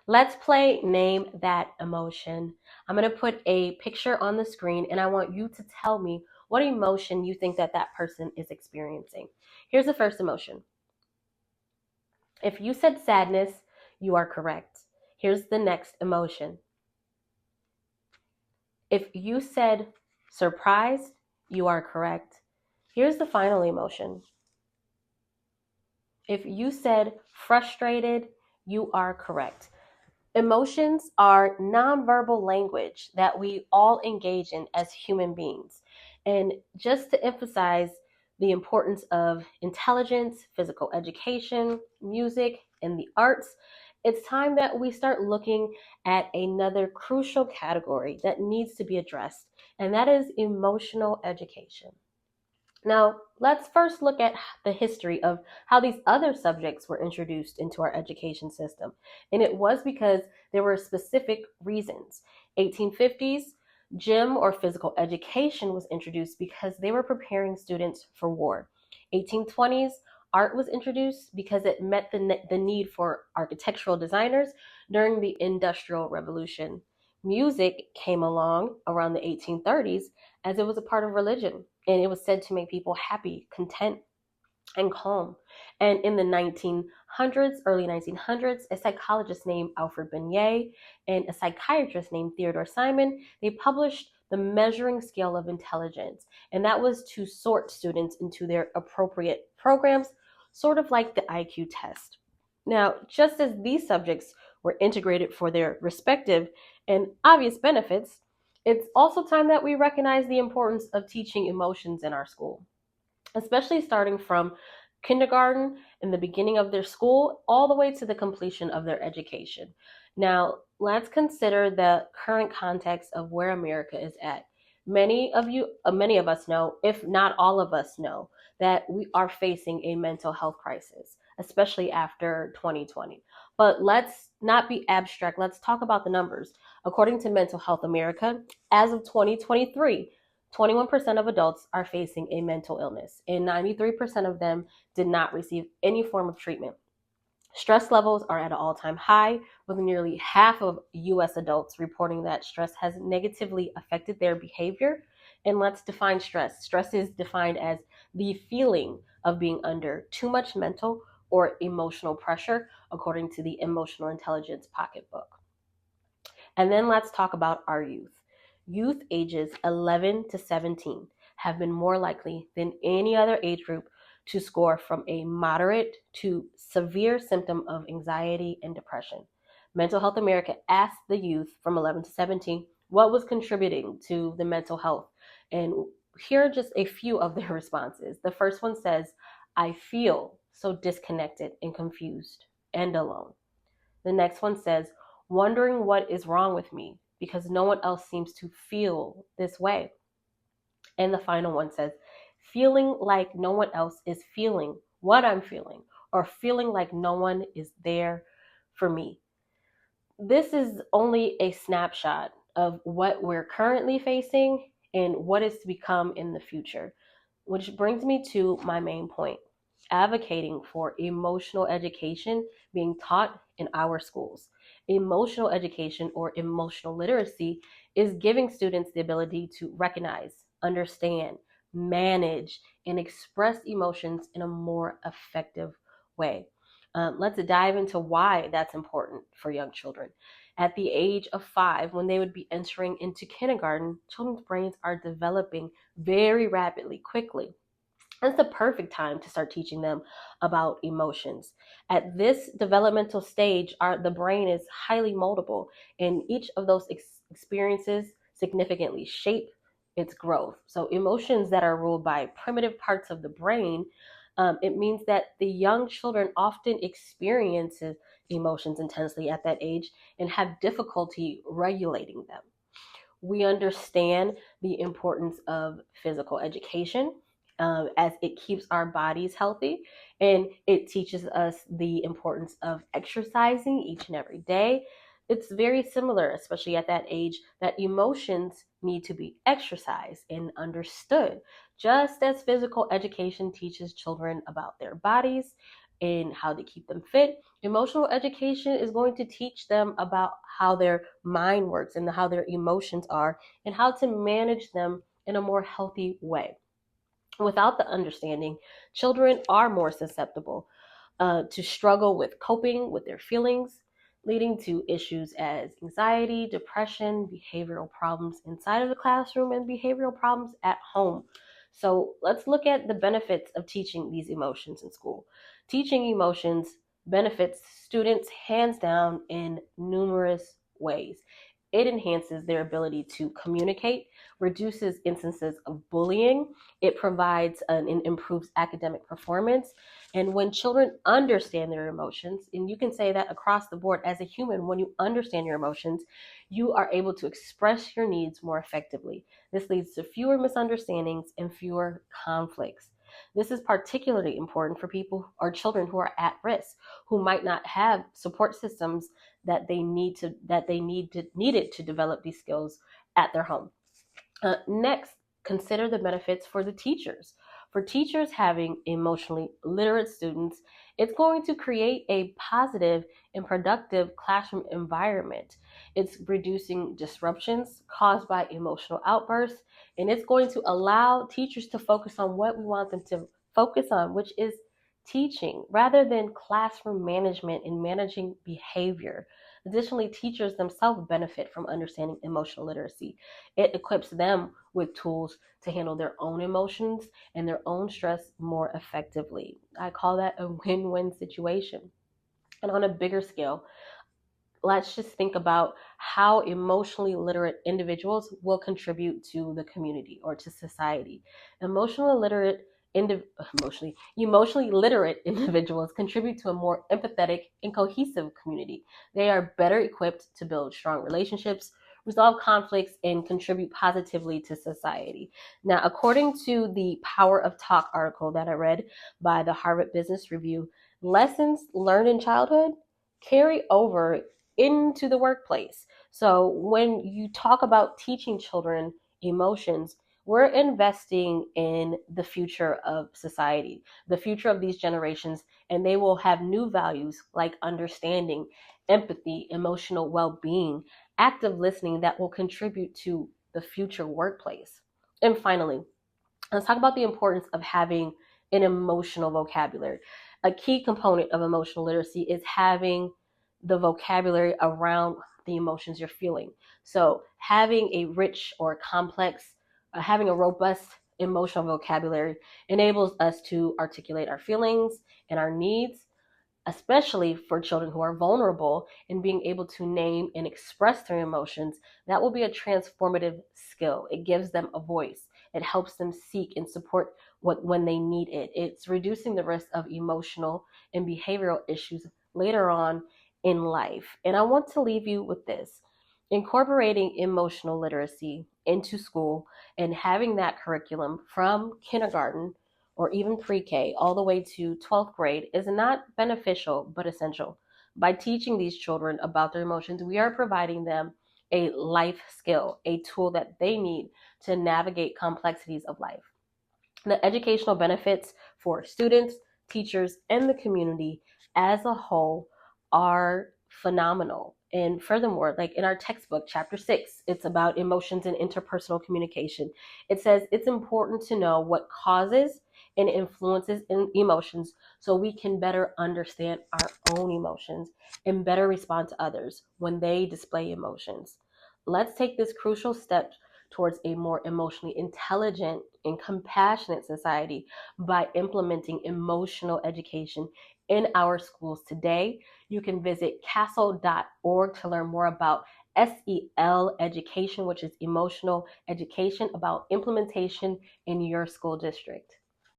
Let's play Name That Emotion. I'm going to put a picture on the screen and I want you to tell me what emotion you think that that person is experiencing. Here's the first emotion. If you said sadness, you are correct. Here's the next emotion. If you said surprised, you are correct. Here's the final emotion. If you said frustrated, you are correct. Emotions are nonverbal language that we all engage in as human beings. And just to emphasize the importance of intelligence, physical education, music, and the arts, it's time that we start looking at another crucial category that needs to be addressed, and that is emotional education. Now, let's first look at the history of how these other subjects were introduced into our education system. And it was because there were specific reasons. 1850s, gym or physical education was introduced because they were preparing students for war. 1820s, art was introduced because it met the need for architectural designers during the Industrial Revolution. Music came along around the 1830s as it was a part of religion and it was said to make people happy, content, and calm. And in the 1900s, early 1900s, a psychologist named Alfred Binet and a psychiatrist named Theodore Simon, they published the measuring scale of intelligence. And that was to sort students into their appropriate programs, sort of like the IQ test. Now, just as these subjects were integrated for their respective and obvious benefits, it's also time that we recognize the importance of teaching emotions in our school, especially starting from kindergarten in the beginning of their school all the way to the completion of their education. Now, let's consider the current context of where America is at. Many of us know, if not all of us know, that we are facing a mental health crisis, especially after 2020. But let's not be abstract. Let's talk about the numbers. According to Mental Health America, as of 2023, 21% of adults are facing a mental illness, and 93% of them did not receive any form of treatment. Stress levels are at an all-time high, with nearly half of US adults reporting that stress has negatively affected their behavior. And let's define stress. Stress is defined as the feeling of being under too much mental or emotional pressure, according to the Emotional Intelligence Pocketbook. And then let's talk about our youth. Youth ages 11 to 17 have been more likely than any other age group to score from a moderate to severe symptom of anxiety and depression. Mental Health America asked the youth from 11 to 17 what was contributing to the mental health. And here are just a few of their responses. The first one says, I feel so disconnected and confused and alone. The next one says, wondering what is wrong with me because no one else seems to feel this way. And the final one says, feeling like no one else is feeling what I'm feeling, or feeling like no one is there for me. This is only a snapshot of what we're currently facing and what is to become in the future, which brings me to my main point: advocating for emotional education being taught in our schools. Emotional education, or emotional literacy, is giving students the ability to recognize, understand, manage, and express emotions in a more effective way. Let's dive into why that's important for young children. At the age of 5, when they would be entering into kindergarten, children's brains are developing very rapidly, quickly. It's the perfect time to start teaching them about emotions. At this developmental stage, the brain is highly moldable, and each of those experiences significantly shape its growth. So, emotions that are ruled by primitive parts of the brain, it means that the young children often experiences emotions intensely at that age and have difficulty regulating them. We understand the importance of physical education, as it keeps our bodies healthy, and it teaches us the importance of exercising each and every day. It's very similar, especially at that age, that emotions need to be exercised and understood, just as physical education teaches children about their bodies. in how to keep them fit. Emotional education is going to teach them about how their mind works and how their emotions are and how to manage them in a more healthy way. Without the understanding, children are more susceptible to struggle with coping with their feelings, leading to issues as anxiety, depression, behavioral problems inside of the classroom, and behavioral problems at home. So let's look at the benefits of teaching these emotions in school. Teaching emotions benefits students hands down in numerous ways. It enhances their ability to communicate, reduces instances of bullying, it provides and improves academic performance. And when children understand their emotions, and you can say that across the board as a human, when you understand your emotions, you are able to express your needs more effectively. This leads to fewer misunderstandings and fewer conflicts. This is particularly important for people or children who are at risk, who might not have support systems needed to develop these skills at their home. Next, consider the benefits for the teachers. For teachers having emotionally literate students, it's going to create a positive and productive classroom environment. It's reducing disruptions caused by emotional outbursts, and it's going to allow teachers to focus on what we want them to focus on, which is teaching rather than classroom management and managing behavior. Additionally, teachers themselves benefit from understanding emotional literacy. It equips them with tools to handle their own emotions and their own stress more effectively. I call that a win-win situation. And on a bigger scale, let's just think about how emotionally literate individuals will contribute to the community or to society. Emotionally literate emotionally literate individuals contribute to a more empathetic and cohesive community. They are better equipped to build strong relationships, resolve conflicts, and contribute positively to society. Now, according to the Power of Talk article that I read by the Harvard Business Review, lessons learned in childhood carry over into the workplace. So when you talk about teaching children emotions, we're investing in the future of society, the future of these generations, and they will have new values like understanding, empathy, emotional well-being, active listening that will contribute to the future workplace. And finally, let's talk about the importance of having an emotional vocabulary. A key component of emotional literacy is having the vocabulary around the emotions you're feeling. So, having a rich or complex, having a robust emotional vocabulary enables us to articulate our feelings and our needs, especially for children who are vulnerable, and being able to name and express their emotions. That will be a transformative skill. It gives them a voice. It helps them seek and support when they need it. It's reducing the risk of emotional and behavioral issues later on in life. And I want to leave you with this. Incorporating emotional literacy into school and having that curriculum from kindergarten or even pre-K all the way to 12th grade is not beneficial but essential. By teaching these children about their emotions, we are providing them a life skill, a tool that they need to navigate complexities of life. The educational benefits for students, teachers, and the community as a whole are phenomenal. And furthermore, like in our textbook, chapter 6, it's about emotions and interpersonal communication. It says it's important to know what causes and influences in emotions so we can better understand our own emotions and better respond to others when they display emotions. Let's take this crucial step towards a more emotionally intelligent and compassionate society by implementing emotional education in our schools today. You can visit castle.org to learn more about SEL education, which is emotional education, about implementation in your school district.